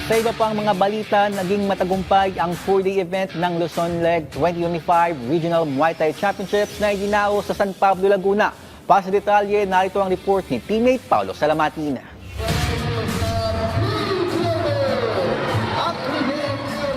Sa iba pang mga balita, naging matagumpay ang 4-day event ng Luzon Leg 2025 Regional Muay Thai Championships na iginao sa San Pablo, Laguna. Para sa detalye, narito ang report ni teammate Paulo Salamatina.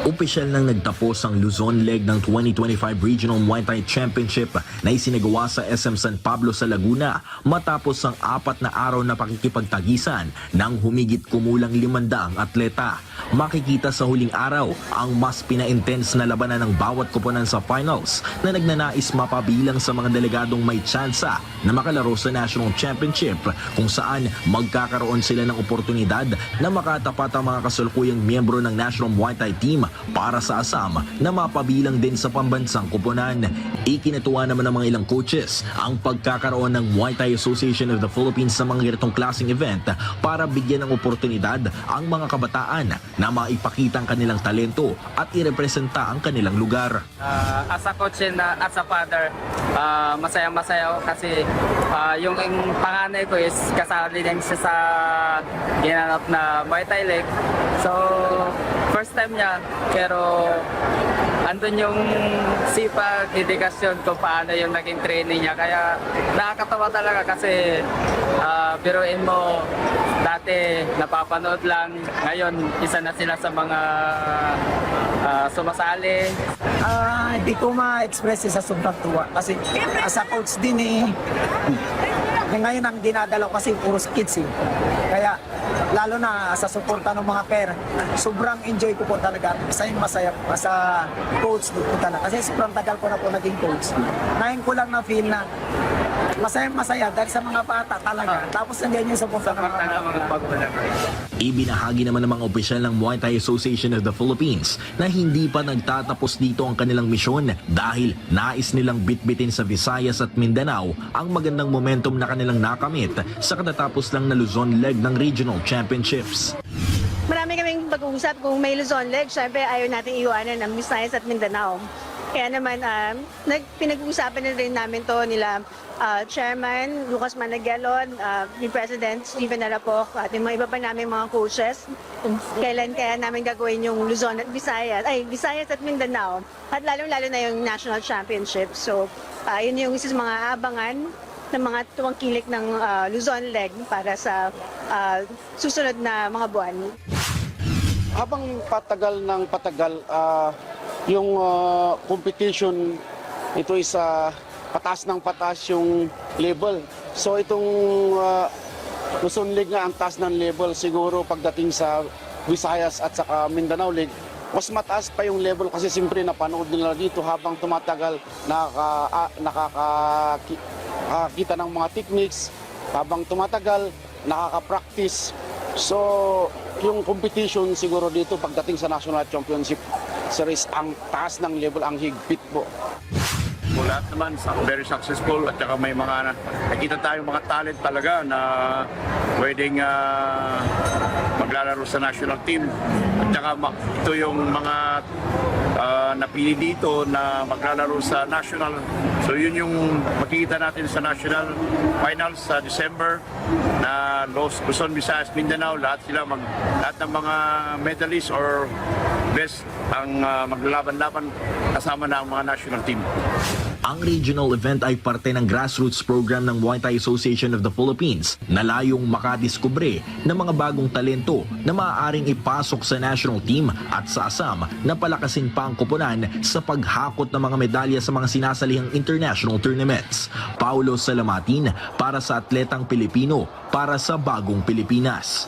Opisyal nang nagtapos ang Luzon Leg ng 2025 Regional Muay Thai Championship na isinagawa sa SM San Pablo sa Laguna matapos ang 4 na araw na pakikipagtagisan ng humigit kumulang 500 atleta. Makikita sa huling araw ang mas pina-intense na labanan ng bawat koponan sa finals na nagnanais mapabilang sa mga delegadong may tsansa na makalaro sa National Championship kung saan magkakaroon sila ng oportunidad na makatapat ang mga kasalukuyang miyembro ng National Muay Thai Team para sa Assam na mapabilang din sa pambansang koponan. Ikinatuwa naman ng mga ilang coaches ang pagkakaroon ng Muay Thai Association of the Philippines sa mga ganitong klaseng event para bigyan ng oportunidad ang mga kabataan na maipakita ang kanilang talento at irepresenta ang kanilang lugar. As a coach and as a father, masaya-masaya ako kasi yung panganay ko is kasali din siya sa ginanap na Muay Thai League. So, first time niya, pero andun yung sipag, dedikasyon kung paano yung naging training niya. Kaya nakakatawa talaga kasi biruin mo, dati napapanood lang, ngayon isa na sila sa mga sumasali. Hindi ko ma-express sa sobrang tuwa kasi as a coach din ngayon ang dinadalaw kasi puro kids Kaya lalo na sa suporta ng mga parent, sobrang enjoy ko po talaga. Masaya sa coach po talaga. Kasi sobrang tagal ko na po naging coach. Ngayon ko lang na-feel na masaya dahil sa mga bata talaga. Tapos nandiyan yung suporta ng mga pagbalag. Ibinahagi naman ng mga opisyal ng Muay Thai Association of the Philippines na hindi pa nagtatapos dito ang kanilang misyon dahil nais nilang bitbitin sa Visayas at Mindanao ang magandang momentum na kanilang nakamit sa katatapos lang na Luzon Leg ng Regional Championships. Marami kaming pag-uusap kung may Luzon Leg, syempre ayaw natin iwanan ang Visayas at Mindanao. Kaya naman, pinag-uusapan na rin namin to nila Chairman Lucas Managalon, yung President Stephen Arapok, at yung mga iba pa namin mga coaches. Kailan kaya namin gagawin yung Luzon at Visayas at Mindanao, at lalong-lalo na yung National Championship. So, yun yung isa sa mga abangan ng mga tuwangkilik ng Luzon Leg para sa susunod na mga buwan. Habang patagal ng patagal, yung competition, ito is patas ng patas yung level. So itong Luzon League nga ang taas ng level, siguro pagdating sa Visayas at saka Mindanao League, mas mataas pa yung level kasi siyempre napanood nila dito habang tumatagal, nakakakita ng mga techniques, habang tumatagal, nakaka-practice. So yung competition siguro dito pagdating sa National Championship Series, ang taas ng level, ang higpit po. Lahat naman very successful at saka may mga nakita tayong mga talent talaga na pwedeng maglalaro sa national team at saka ito yung mga napili dito na maglalaro sa national. So yun yung makikita natin sa national finals sa December na Luzon, Visayas, Mindanao, lahat ng mga medalists or best ang maglalaban-laban kasama na ang mga national team. Ang regional event ay parte ng grassroots program ng Muay Thai Association of the Philippines na layong makadiskubre ng mga bagong talento na maaaring ipasok sa national team at sa Assam na palakasin pa ang koponan sa paghakot ng mga medalya sa mga sinasalihang international tournaments. Paulo Salamatin para sa Atletang Pilipino para sa Bagong Pilipinas.